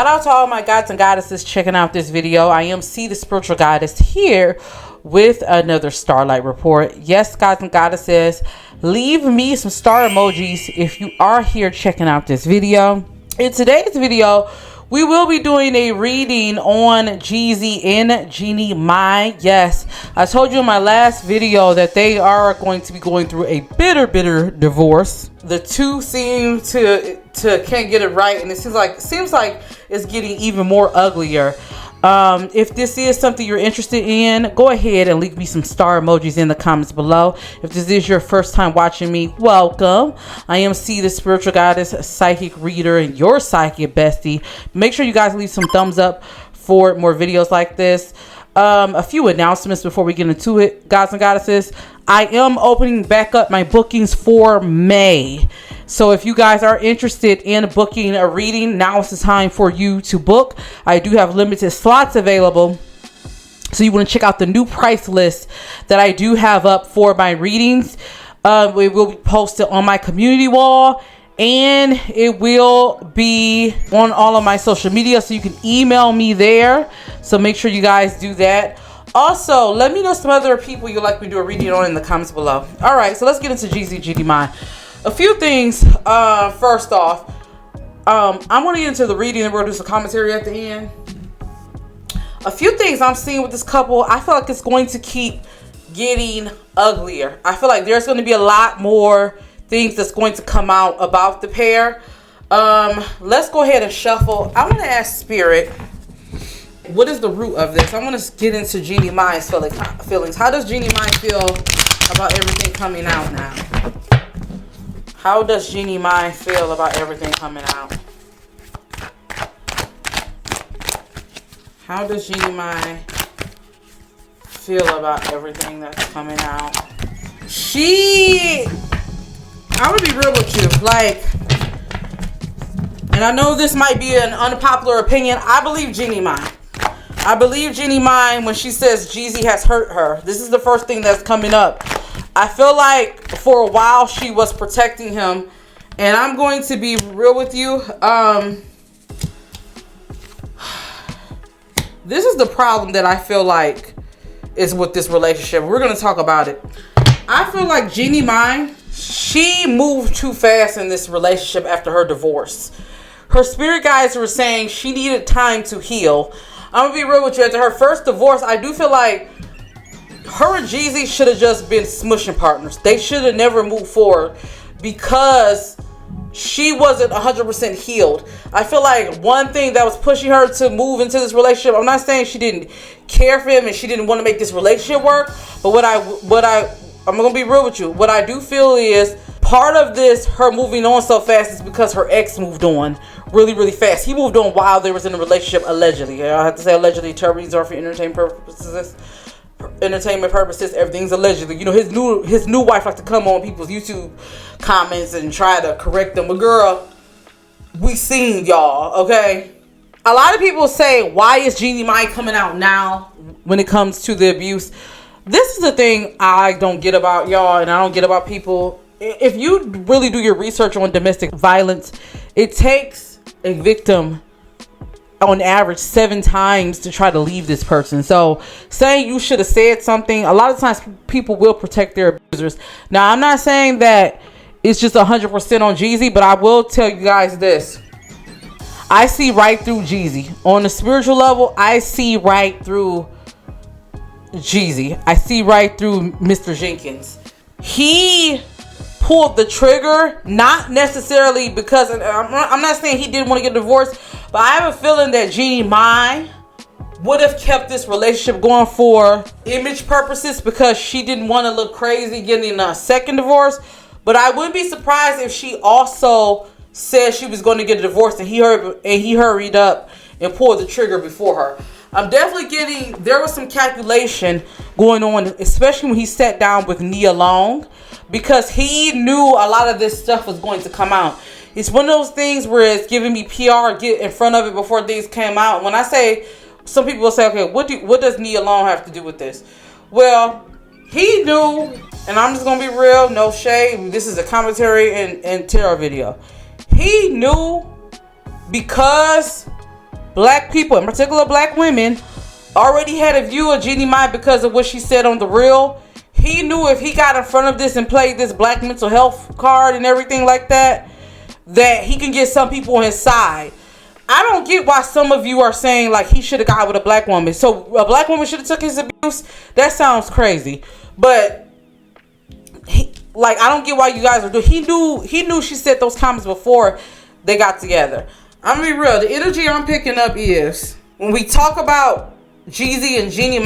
Shout out to all my gods and goddesses checking out this video. I am C, the spiritual goddess, here with another starlight report. Yes, gods and goddesses, leave me some star emojis if you are here checking out this video. In today's video, we will be doing a reading on Jeezy and Jeannie Mai. Yes, I told you in my last video that they are going to be going through a bitter divorce. The two seem to can't get it right, and it seems like it's getting even more uglier. If this is something you're interested in, go ahead and leave me some star emojis in the comments below. If this is your first time watching me, welcome. I am C, the spiritual goddess, psychic reader, and your psychic bestie. Make sure you guys leave some thumbs up for more videos like this. A few announcements before we get into it, gods and goddesses. I am opening back up my bookings for May. So if you guys are interested in booking a reading, now is the time for you to book. I do have limited slots available. So you want to check out the new price list that I do have up for my readings. It will be posted on my community wall, and it will be on all of my social media, so you can email me there. So make sure you guys do that. Also, let me know some other people you'd like me to do a reading on in the comments below. All right, so let's get into Jeannie Mai. A few things. First off, I'm going to get into the reading and we'll do some commentary at the end. A few things I'm seeing with this couple, I feel like it's going to keep getting uglier. I feel like there's going to be a lot more things that's going to come out about the pair. Let's go ahead and shuffle. I want to ask Spirit, what is the root of this? I want to get into Jeannie Mai's feelings. How does Jeannie Mai feel about everything coming out now? How does Jeannie Mai feel about everything coming out? How does Jeannie Mai feel about everything that's coming out? I'm gonna be real with you, and I know this might be an unpopular opinion. I believe Jeannie Mai. I believe Jeannie Mai when she says Jeezy has hurt her. This is the first thing that's coming up. I feel like for a while she was protecting him, and I'm going to be real with you. This is the problem that I feel like is with this relationship. We're going to talk about it. I feel like Jeannie Mai, she moved too fast in this relationship after her divorce. Her spirit guides were saying she needed time to heal. I'm going to be real with you. After her first divorce, I do feel like her and Jeezy should have just been smushing partners. They should have never moved forward because she wasn't 100% healed. I feel like one thing that was pushing her to move into this relationship, I'm not saying she didn't care for him and she didn't want to make this relationship work, but I'm going to be real with you. What I do feel is part of this, her moving on so fast, is because her ex moved on really fast. He moved on while they was in a relationship, allegedly. I have to say allegedly. Terms are for entertainment purposes. Everything's allegedly. You know, his new wife likes to come on people's YouTube comments and try to correct them. But girl, we seen y'all, okay? A lot of people say, why is Jeannie Mai coming out now when it comes to the abuse? This is the thing I don't get about y'all, and I don't get about people. If you really do your research on domestic violence, it takes a victim on average 7 times to try to leave this person. So saying you should have said something, a lot of times people will protect their abusers. Now, I'm not saying that it's just 100% on Jeezy, but I will tell you guys this. I see right through Jeezy. On the spiritual level, I see right through Jeezy. I see right through Mr. Jenkins. He pulled the trigger, not necessarily because, I'm not saying he didn't want to get divorced, but I have a feeling that Jeannie Mai would have kept this relationship going for image purposes because she didn't want to look crazy getting a second divorce. But I wouldn't be surprised if she also said she was going to get a divorce and he hurried up and pulled the trigger before her. I'm definitely getting, there was some calculation going on, especially when he sat down with Nia Long, because he knew a lot of this stuff was going to come out. It's one of those things where it's giving me PR, get in front of it before things came out. When I say, some people will say, okay, what does Nia Long have to do with this? Well, he knew, and I'm just going to be real, no shade. This is a commentary and tarot video. He knew because black people, in particular black women, already had a view of Jeannie Mai because of what she said on The Real. He knew if he got in front of this and played this black mental health card and everything like that, that he can get some people on his side. I don't get why some of you are saying like he should have got with a black woman. So a black woman should have took his abuse. That sounds crazy. But I don't get why you guys are doing. He knew she said those comments before they got together. I'm gonna be real. The energy I'm picking up is when we talk about Jeezy and Jeannie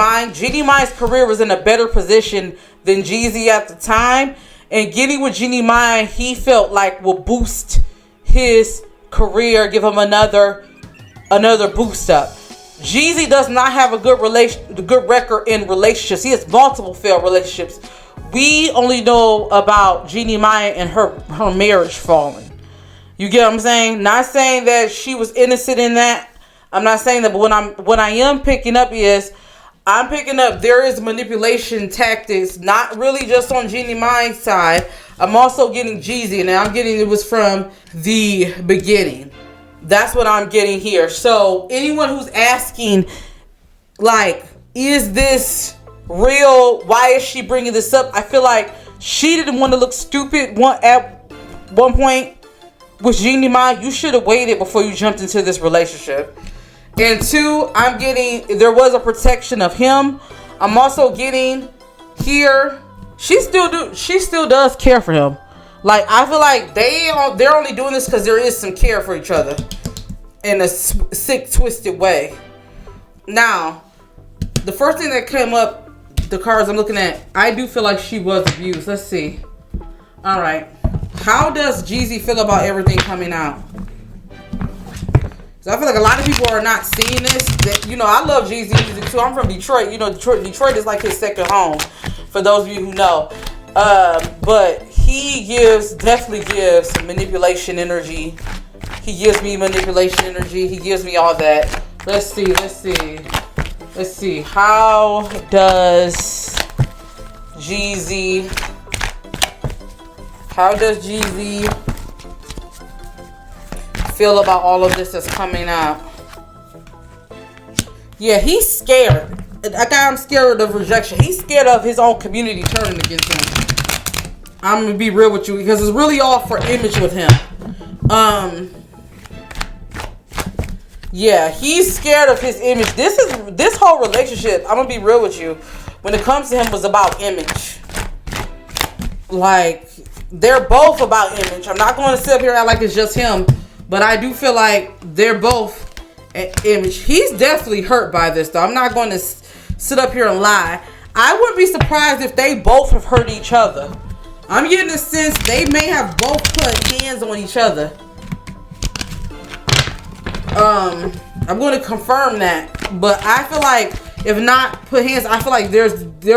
Mai's career was in a better position than Jeezy at the time. And getting with Jeannie Mai, he felt like will boost his career, give him another boost up. Jeezy does not have a good record in relationships. He has multiple failed relationships. We only know about Jeannie Mai and her marriage falling. You get what I'm saying? Not saying that she was innocent in that. I'm not saying that, but what I am picking up is I'm picking up there is manipulation tactics, not really just on Jeannie Mai's side. I'm also getting Jeezy, and I'm getting it was from the beginning. That's what I'm getting here. So anyone who's asking, like, is this real? Why is she bringing this up? I feel like she didn't want to look stupid at one point with Jeannie Mai. You should have waited before you jumped into this relationship. And two, I'm getting there was a protection of him. I'm also getting here. She still does care for him. Like, I feel like they're only doing this because there is some care for each other in a sick, twisted way. Now, the first thing that came up, the cards I'm looking at, I do feel like she was abused. Let's see. All right. How does Jeezy feel about everything coming out? So I feel like a lot of people are not seeing this. That, I love Jeezy music too. I'm from Detroit. Detroit is like his second home, for those of you who know. But he definitely gives manipulation energy. He gives me manipulation energy. He gives me all that. Let's see. How does Jeezy feel about all of this that's coming out? Yeah, he's scared. I'm scared of rejection. He's scared of his own community turning against him. I'm gonna be real with you because it's really all for image with him. Yeah, he's scared of his image. This whole relationship, I'm gonna be real with you, when it comes to him, was about image. Like, they're both about image. I'm not going to sit up here and act like it's just him, but I do feel like they're both at image. He's definitely hurt by this, though. I'm not going to sit up here and lie. I wouldn't be surprised if they both have hurt each other. I'm getting the sense they may have both put hands on each other. I'm going to confirm that, but I feel like if not put hands, I feel like there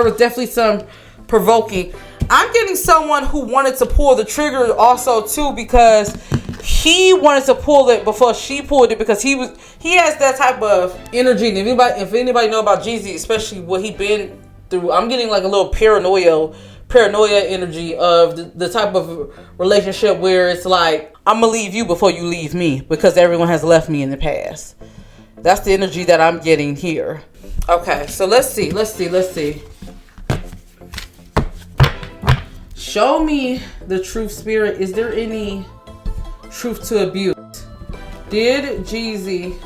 was definitely some provoking. I'm getting someone who wanted to pull the trigger also too, because he wanted to pull it before she pulled it, because he has that type of energy. And if anybody know about Jeezy, especially what he been through, I'm getting like a little paranoia energy of the type of relationship where it's like, I'm gonna leave you before you leave me because everyone has left me in the past. That's the energy that I'm getting here. Okay, so let's see. Show me the truth, spirit. Is there any truth to abuse? Did Jeezy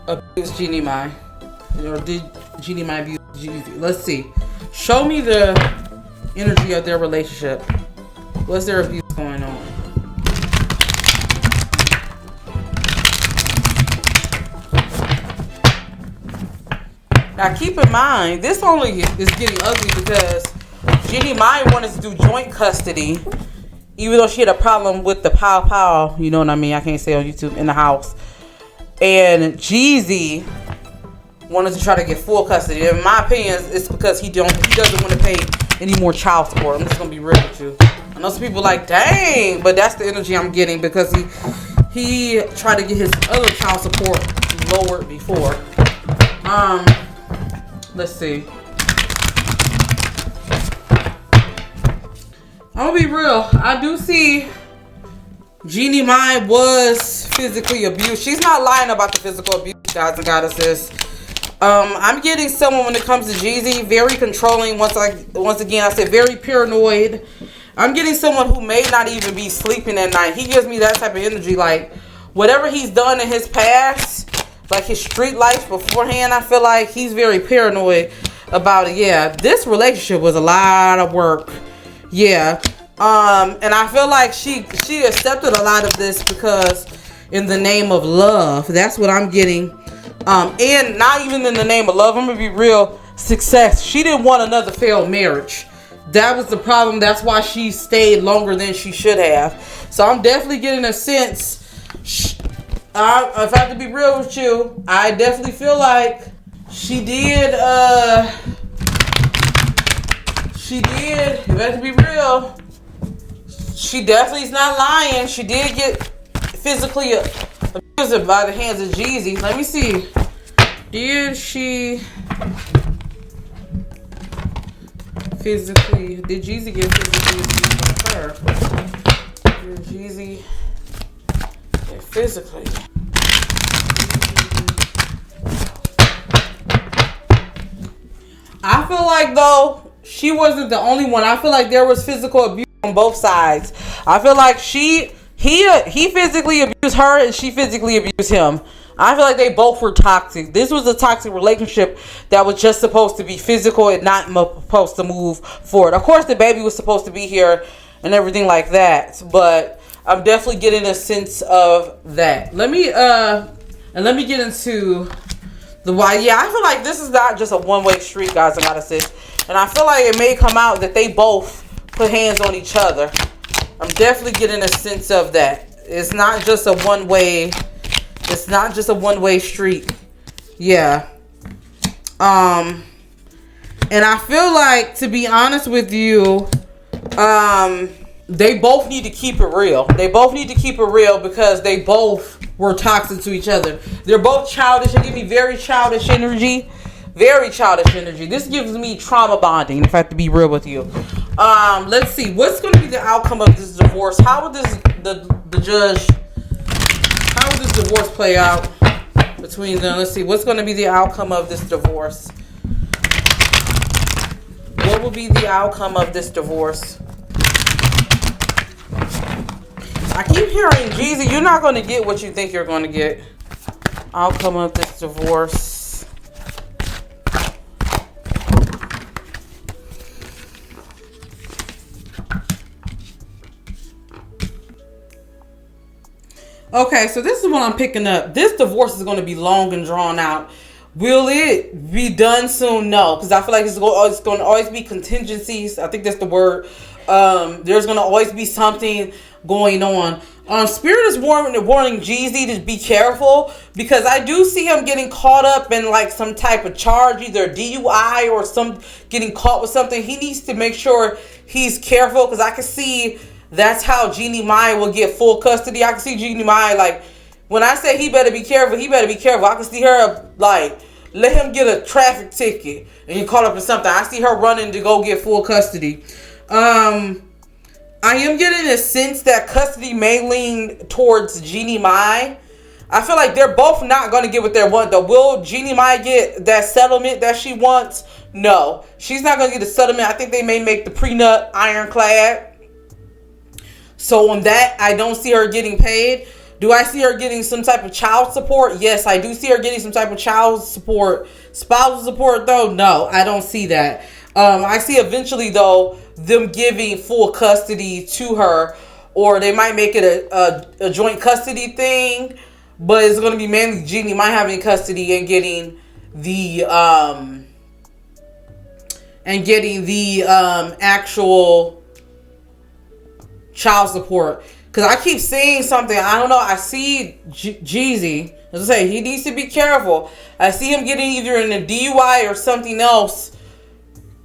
abuse Jeannie Mai? Or did Jeannie Mai abuse Jeezy? Let's see. Show me the energy of their relationship. What's their abuse going on? Now keep in mind, this only is getting ugly because Jeannie Mai wanted to do joint custody, even though she had a problem with the pow, you know what I mean? I can't say on YouTube, in the house. And Jeezy wanted to try to get full custody. In my opinion, it's because he doesn't want to pay any more child support. I'm just gonna be real with you. I know some people like, dang, but that's the energy I'm getting because he tried to get his other child support lowered before. Let's see. I'm gonna be real. I do see Jeannie Mai was physically abused. She's not lying about the physical abuse, guys and goddesses. I'm getting someone when it comes to Jeezy, very controlling. Once again, I said very paranoid. I'm getting someone who may not even be sleeping at night. He gives me that type of energy. Like, whatever he's done in his past, like his street life beforehand, I feel like he's very paranoid about it. Yeah, this relationship was a lot of work. Yeah. And I feel like she accepted a lot of this because in the name of love. That's what I'm getting. And not even in the name of love. I'm going to be real. Success. She didn't want another failed marriage. That was the problem. That's why she stayed longer than she should have. So I'm definitely getting a sense. If I have to be real with you, I definitely feel like she did. If I have to be real, she definitely is not lying. She did get physically abused by the hands of Jeezy. Let me see. Did Jeezy get physically abused by her? Did Jeezy get physically? I feel like, though, she wasn't the only one. I feel like there was physical abuse on both sides. I feel like he physically abused her and she physically abused him. I feel like they both were toxic. This was a toxic relationship that was just supposed to be physical and not supposed to move forward. Of course, the baby was supposed to be here and everything like that, but I'm definitely getting a sense of that. Let me get into the why. Yeah, I feel like this is not just a one-way street, guys and goddesses. And I feel like it may come out that they both put hands on each other. I'm definitely getting a sense of that. It's not just a one-way. It's not just a one-way street. Yeah. And I feel like, to be honest with you, they both need to keep it real. They both need to keep it real because they both were toxic to each other. They're both childish. They give me very childish energy. Very childish energy. This gives me trauma bonding, if I have to be real with you. Let's see. What's going to be the outcome of this divorce? How would this how would this divorce play out between them? Let's see. What's going to be the outcome of this divorce? What will be the outcome of this divorce? I keep hearing, Jeezy, you're not going to get what you think you're going to get. Outcome of this divorce. Okay, so this is what I'm picking up. This divorce is going to be long and drawn out. Will it be done soon? No, because I feel like it's going to always be contingencies. I think that's the word. There's going to always be something going on. Spirit is warning Jeezy to be careful because I do see him getting caught up in like some type of charge, either DUI or getting caught with something. He needs to make sure he's careful because I can see that's how Jeannie Mai will get full custody. I can see Jeannie Mai, like, when I say he better be careful, he better be careful. I can see her, like, let him get a traffic ticket and get caught up in something. I see her running to go get full custody. I am getting a sense that custody may lean towards Jeannie Mai. I feel like they're both not going to get what they want, though. Will Jeannie Mai get that settlement that she wants? No. She's not going to get a settlement. I think they may make the prenup ironclad. So on that, I don't see her getting paid. Do I see her getting some type of child support? Yes, I do see her getting some type of child support. Spousal support, though? No, I don't see that. I see eventually, though, them giving full custody to her. Or they might make it a joint custody thing. But it's going to be mainly Jeannie Mai having custody and getting the actual child support. Because I keep seeing something. I don't know. I see Jeezy. As I say, he needs to be careful. I see him getting either in a DUI or something else.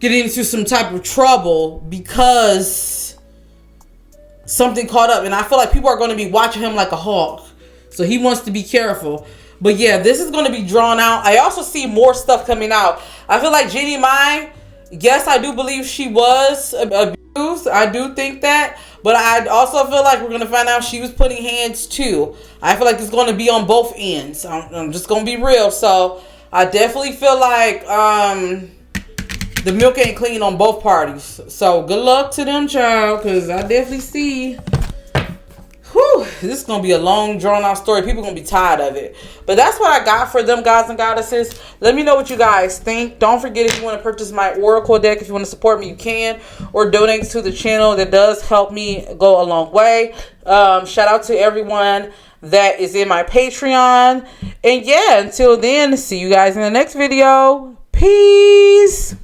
Getting into some type of trouble because something caught up. And I feel like people are going to be watching him like a hawk. So he wants to be careful. But yeah, this is going to be drawn out. I also see more stuff coming out. I feel like Jeannie Mai, yes, I do believe she was abused. I do think that. But I also feel like we're going to find out she was putting hands too. I feel like it's going to be on both ends. I'm just going to be real. So I definitely feel like the milk ain't clean on both parties. So good luck to them, child, because I definitely see... Whew, this is going to be a long, drawn-out story. People are going to be tired of it. But that's what I got for them, guys and goddesses. Let me know what you guys think. Don't forget, if you want to purchase my Oracle deck, if you want to support me, you can. Or donate to the channel. That does help me go a long way. Shout out to everyone that is in my Patreon. And yeah, until then, see you guys in the next video. Peace.